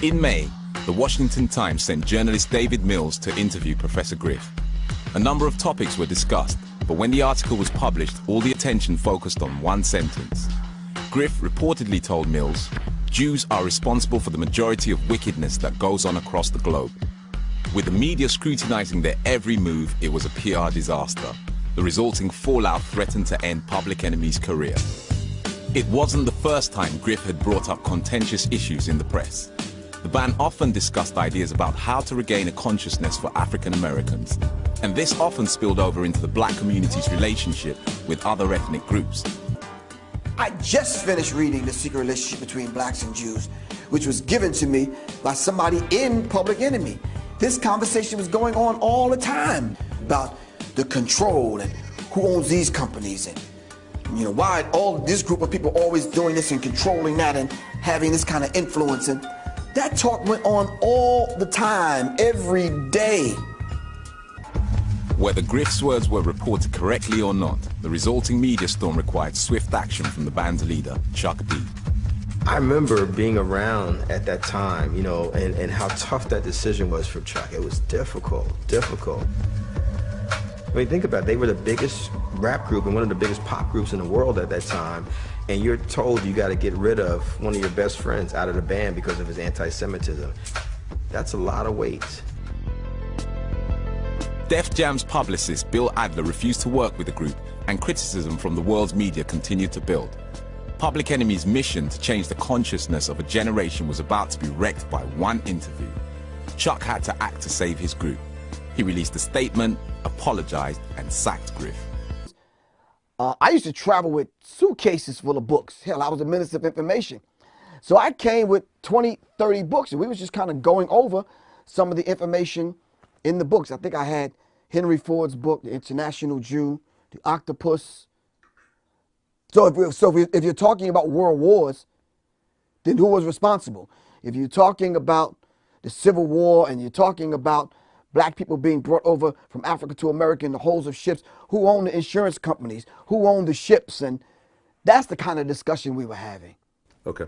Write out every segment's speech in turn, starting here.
In May, the Washington Times sent journalist David Mills to interview Professor Griff. A number of topics were discussed, but when the article was published, all the attention focused on one sentence. Griff reportedly told Mills, "Jews are responsible for the majority of wickedness that goes on across the globe." With the media scrutinizing their every move, it was a PR disaster. The resulting fallout threatened to end Public Enemy's career. It wasn't the first time Griff had brought up contentious issues in the press. The band often discussed ideas about how to regain a consciousness for African Americans, and this often spilled over into the black community's relationship with other ethnic groups. I just finished reading The Secret Relationship Between Blacks and Jews, which was given to me by somebody in Public Enemy. This conversation was going on all the time about the control and who owns these companies and why all this group of people always doing this and controlling that and having this kind of influence. And that talk went on all the time, every day. Whether Griff's words were reported correctly or not, the resulting media storm required swift action from the band's leader, Chuck D. I remember being around at that time, and how tough that decision was for Chuck. It was difficult. I mean, think about it. They were the biggest rap group and one of the biggest pop groups in the world at that time, and you're told you got to get rid of one of your best friends out of the band because of his anti-Semitism. That's a lot of weight. Def Jam's publicist Bill Adler refused to work with the group, and criticism from the world's media continued to build. Public Enemy's mission to change the consciousness of a generation was about to be wrecked by one interview. Chuck had to act to save his group. He released a statement, apologized, and sacked Griff. I used to travel with suitcases full of books. Hell, I was a minister of information. So I came with 20, 30 books, and we was just kind of going over some of the information in the books. I think I had Henry Ford's book, The International Jew, The Octopus. So if you're talking about world wars, then who was responsible? If you're talking about the Civil War and you're talking about black people being brought over from Africa to America in the hulls of ships, who owned the insurance companies? Who owned the ships? And that's the kind of discussion we were having. Okay.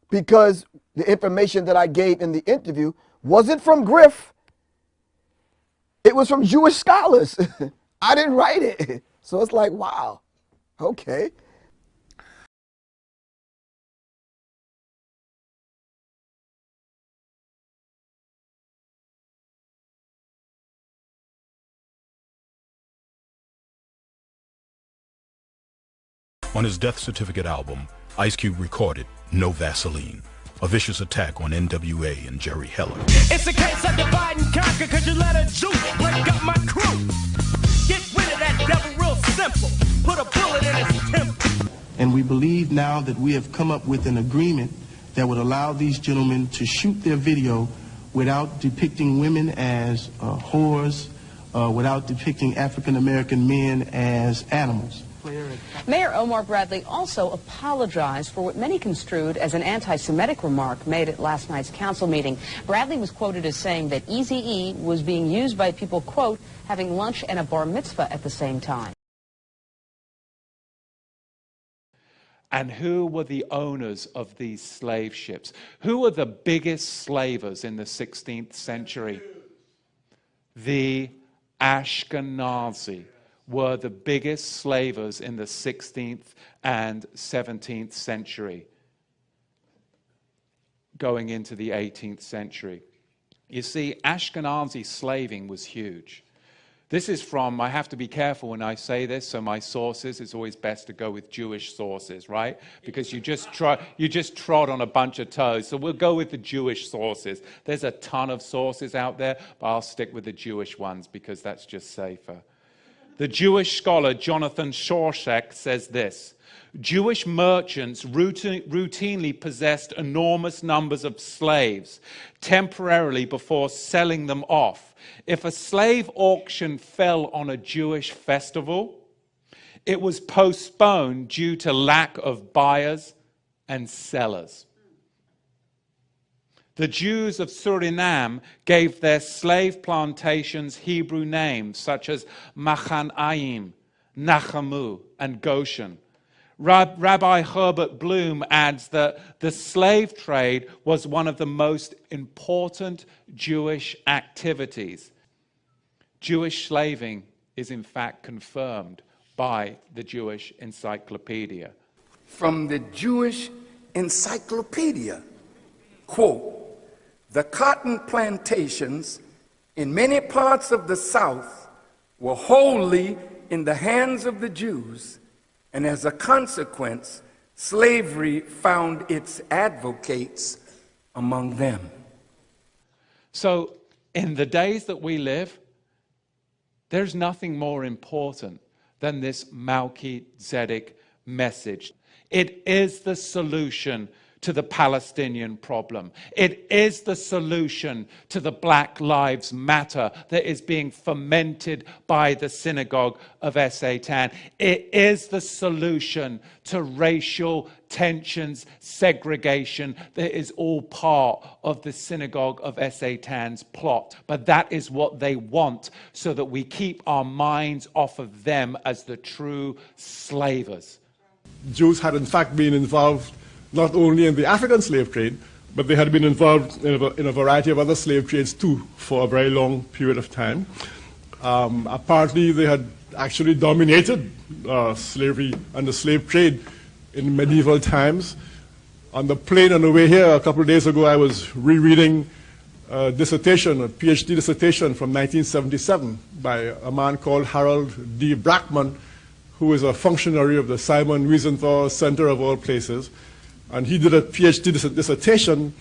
Because the information that I gave in the interview wasn't from Griff. It was from Jewish scholars. I didn't write it. So it's like, wow, okay. On his Death Certificate album, Ice Cube recorded No Vaseline, a vicious attack on NWA and Jerry Heller. It's a case of divide and conquer, cause you let a Jew break up my crew. Get rid of that devil real simple. Put a bullet in his temple. And we believe now that we have come up with an agreement that would allow these gentlemen to shoot their video without depicting women as whores, without depicting African-American men as animals. Mayor Omar Bradley also apologized for what many construed as an anti-Semitic remark made at last night's council meeting. Bradley was quoted as saying that Eazy-E was being used by people, quote, having lunch and a bar mitzvah at the same time. And who were the owners of these slave ships? Who were the biggest slavers in the 16th century? The Ashkenazi were the biggest slavers in the 16th and 17th century, going into the 18th century. You see, Ashkenazi slaving was huge. This is from, I have to be careful when I say this, so my sources, it's always best to go with Jewish sources, right? Because you just trod on a bunch of toes, so we'll go with the Jewish sources. There's a ton of sources out there, but I'll stick with the Jewish ones because that's just safer. The Jewish scholar Jonathan Shorshak says this: Jewish merchants routinely possessed enormous numbers of slaves temporarily before selling them off. If a slave auction fell on a Jewish festival, it was postponed due to lack of buyers and sellers. The Jews of Suriname gave their slave plantations Hebrew names such as Machanayim, Nachamu, and Goshen, Rabbi Herbert Bloom adds that the slave trade was one of the most important Jewish activities. Jewish slaving is in fact confirmed by the Jewish Encyclopedia. From the Jewish Encyclopedia, quote, "The cotton plantations in many parts of the South were wholly in the hands of the Jews, and as a consequence, slavery found its advocates among them." So, in the days that we live, there's nothing more important than this Melchizedek message. It is the solution to the Palestinian problem. It is the solution to the Black Lives Matter that is being fomented by the synagogue of Satan. It is the solution to racial tensions, segregation, that is all part of the synagogue of Satan's plot. But that is what they want, so that we keep our minds off of them as the true slavers. Jews had in fact been involved not only in the African slave trade, but they had been involved in a variety of other slave trades too for a very long period of time. Apparently they had actually dominated slavery and the slave trade in medieval times. On the plane on the way here a couple of days ago, I was rereading a dissertation, a PhD dissertation from 1977 by a man called Harold D. Brackman, who is a functionary of the Simon Wiesenthal Center of all places. And he did a PhD dissertation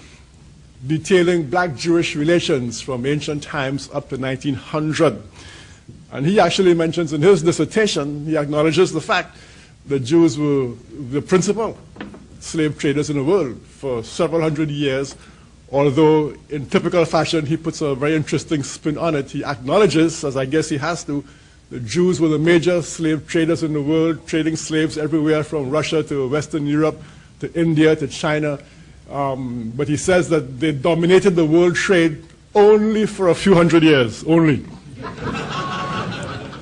detailing black-Jewish relations from ancient times up to 1900. And he actually mentions in his dissertation, he acknowledges the fact that Jews were the principal slave traders in the world for several hundred years, although in typical fashion he puts a very interesting spin on it. He acknowledges, as I guess he has to, the Jews were the major slave traders in the world, trading slaves everywhere from Russia to Western Europe, to India, to China. But he says that they dominated the world trade only for a few hundred years, only.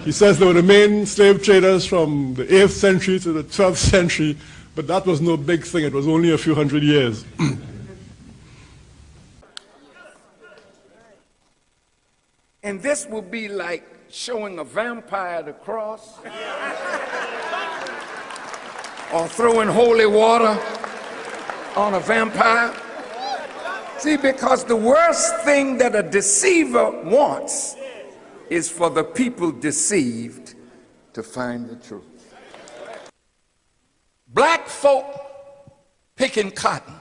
He says they were the main slave traders from the 8th century to the 12th century, but that was no big thing. It was only a few hundred years. And this will be like showing a vampire the cross, or throwing holy water on a vampire. See, because the worst thing that a deceiver wants is for the people deceived to find the truth. Black folk picking cotton.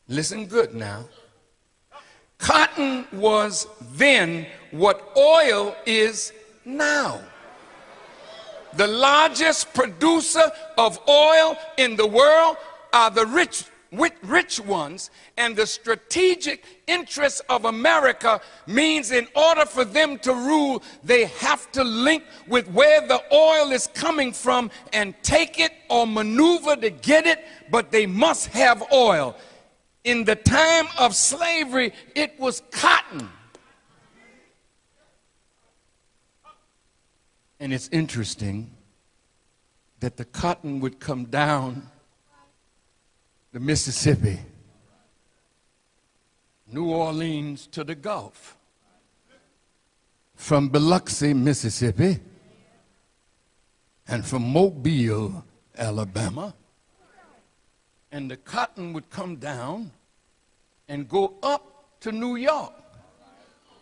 Listen good now. Cotton was then what oil is now. The largest producer of oil in the world are the rich ones, and the strategic interests of America means in order for them to rule, they have to link with where the oil is coming from and take it or maneuver to get it, but they must have oil. In the time of slavery, it was cotton. And it's interesting that the cotton would come down the Mississippi, New Orleans to the Gulf, from Biloxi, Mississippi, and from Mobile, Alabama. And the cotton would come down and go up to New York,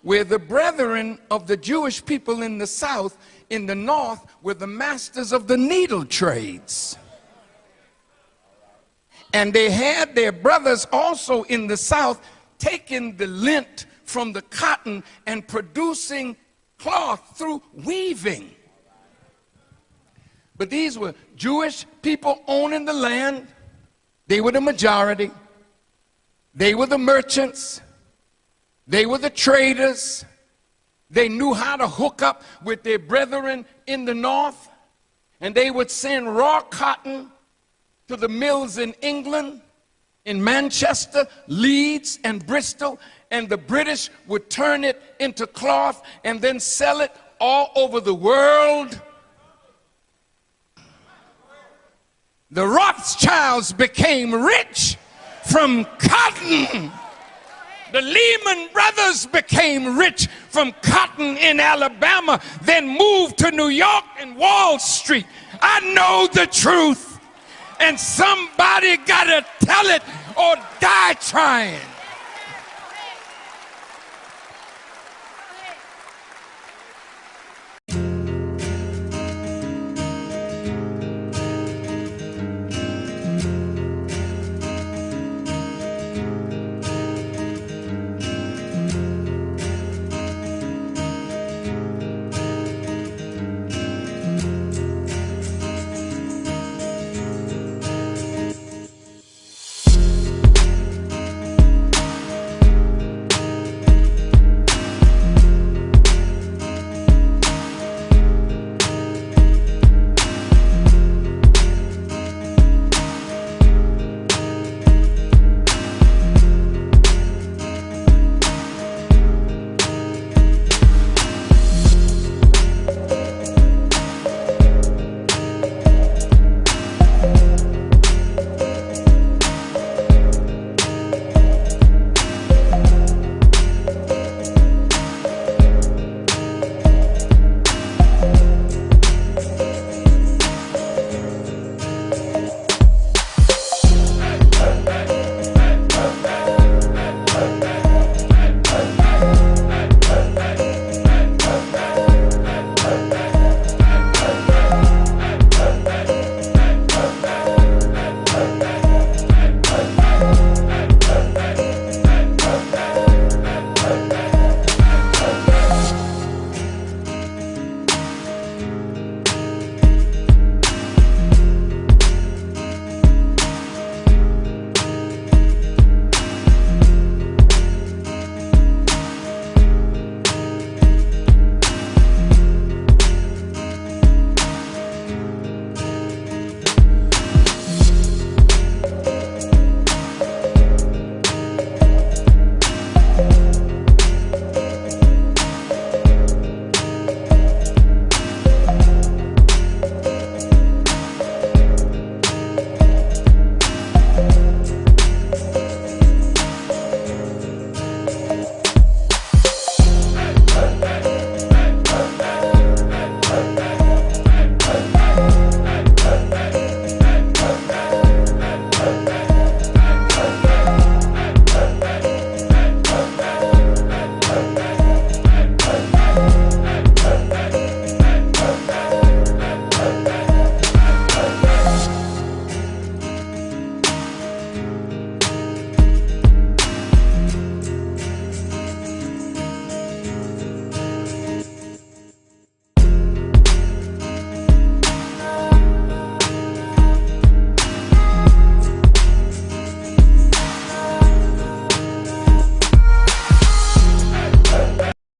where the brethren of the Jewish people in the South, in the North, were the masters of the needle trades. And they had their brothers also in the South taking the lint from the cotton and producing cloth through weaving. But these were Jewish people owning the land. They were the majority. They were the merchants. They were the traders. They knew how to hook up with their brethren in the North, and they would send raw cotton to the mills in England, in Manchester, Leeds, and Bristol, and the British would turn it into cloth and then sell it all over the world. The Rothschilds became rich from cotton. The Lehman Brothers became rich from cotton in Alabama, then moved to New York and Wall Street. I know the truth, and somebody gotta tell it or die trying.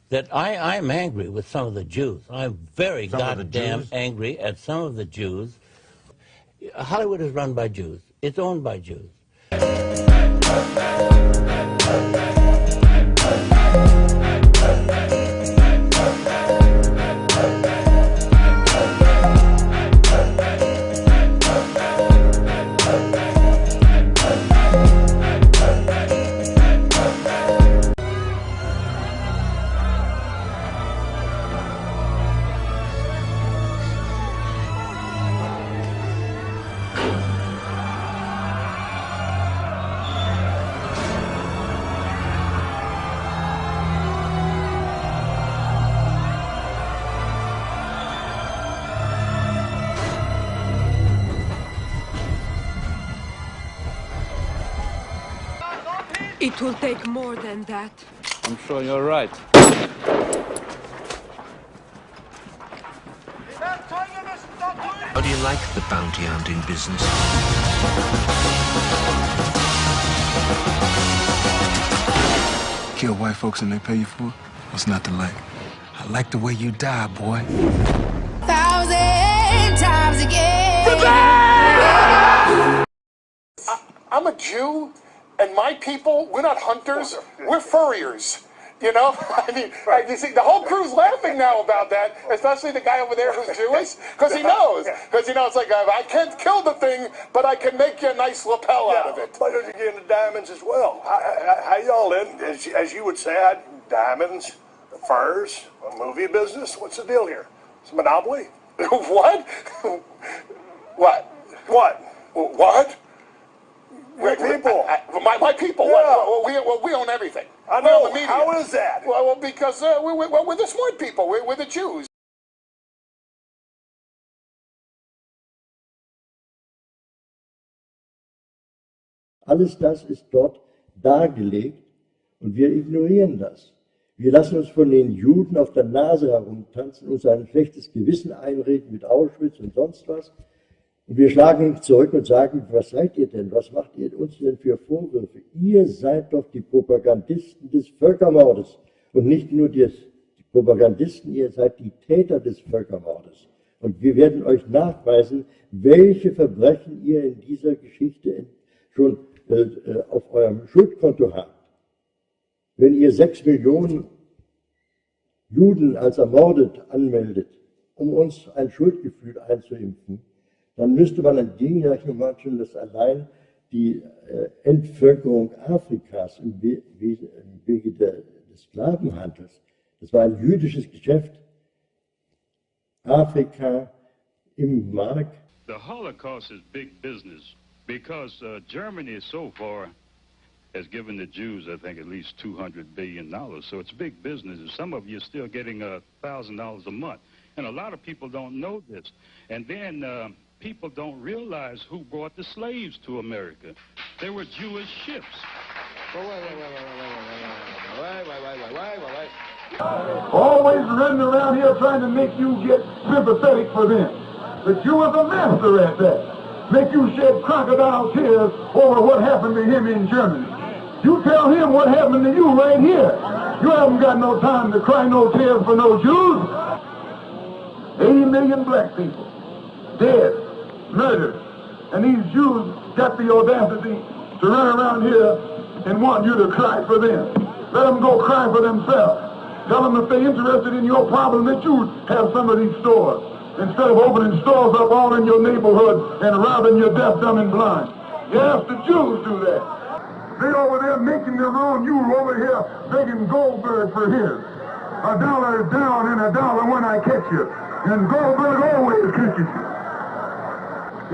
that I'm angry with some of the Jews. I'm very goddamn angry at some of the Jews. Hollywood is run by Jews. It's owned by Jews. It will take more than that. I'm sure you're right. How do you like the bounty hunting business? Kill white folks and they pay you for it? What's not to like? I like the way you die, boy. 1,000 times again. I'm a Jew, and my people, we're not hunters, we're furriers. You know, I mean, you see, the whole crew's laughing now about that, especially the guy over there who's Jewish, because he knows. Because, you know, it's like, I can't kill the thing, but I can make you a nice lapel out of it. Why don't you get into diamonds as well? How y'all in, as you would say, diamonds, furs, a movie business? What's the deal here? It's a monopoly? What? What? What? What? Your people. My people. Yeah. Well, we own everything. I know. How is that? Well, because we're the smart people. We're the Jews. Alles das ist dort dargelegt und wir ignorieren das. Wir lassen uns von den Juden auf der Nase herumtanzen, uns ein schlechtes Gewissen einreden mit Auschwitz und sonst was. Und wir schlagen zurück und sagen, was seid ihr denn? Was macht ihr uns denn für Vorwürfe? Ihr seid doch die Propagandisten des Völkermordes. Und nicht nur die Propagandisten, ihr seid die Täter des Völkermordes. Und wir werden euch nachweisen, welche Verbrechen ihr in dieser Geschichte schon auf eurem Schuldkonto habt. Wenn ihr 6 Millionen Juden als ermordet anmeldet, um uns ein Schuldgefühl einzuimpfen, dann müsste man eine Gegenrechnung machen, dass allein die Entvölkerung Afrikas im Wege des Sklavenhandels, das war ein jüdisches Geschäft, Afrika im Mark. The Holocaust is big business because Germany so far has given the Jews, I think, at least $200 billion. So it's big business. And some of you are still getting $1,000 a month. And a lot of people don't know this. And then people don't realize who brought the slaves to America. They were Jewish ships. Always running around here trying to make you get sympathetic for them. The Jew is a master at that. Make you shed crocodile tears over what happened to him in Germany. You tell him what happened to you right here. You haven't got no time to cry no tears for no Jews. 80 million black people dead, murdered. And these Jews got the audacity to run around here and want you to cry for them. Let them go cry for themselves. Tell them if they're interested in your problem that you have some of these stores. Instead of opening stores up all in your neighborhood and robbing you deaf, dumb, and blind. Yes, the Jews do that. They over there making their own, you over here begging Goldberg for his. $1 down and $1 when I catch you. And Goldberg always catches you.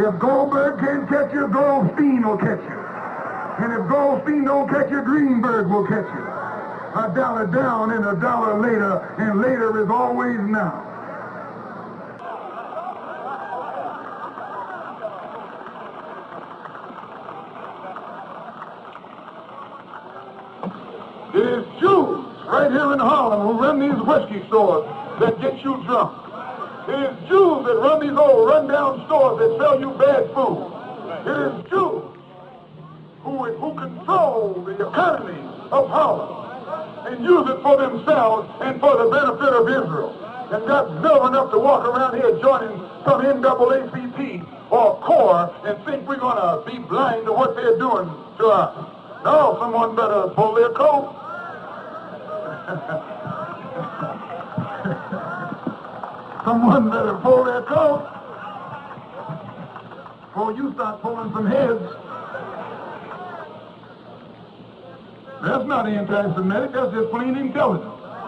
If Goldberg can't catch you, Goldstein will catch you. And if Goldstein don't catch you, Greenberg will catch you. $1 down and $1 later, and later is always now. It is Jews right here in Harlem who run these whiskey stores that get you drunk. It is Jews that run these old run-down stores that sell you bad food. It is Jews who control the economy of Harlem and use it for themselves and for the benefit of Israel. And got nerve enough to walk around here joining some NAACP or CORE and think we're going to be blind to what they're doing to us. No, someone better pull their coat. Someone better pull their coat before you start pulling some heads. That's not anti-Semitic, that's just plain intelligence.